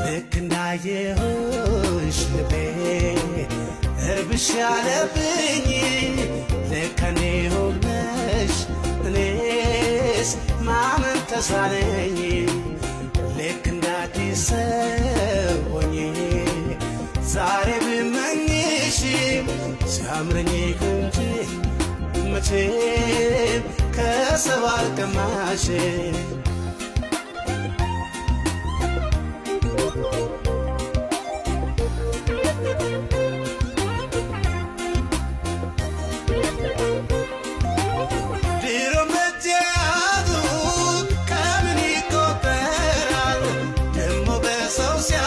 ልክ እንዳየሁሽ ልቤ እርብሽ ያለብኝ ልክ እኔ ሆነሽ እኔስ ማመን ተሳነኝ ልክ እንዳዲስ ሰው ሆኜ ዛሬ ብመኝሽ ሲያምረኝ እንጂ መቼም ከሰው አልቀማሽ ድሮ መጃቱ ከምን ይቆጠራል ደሞ በሰው ሲያ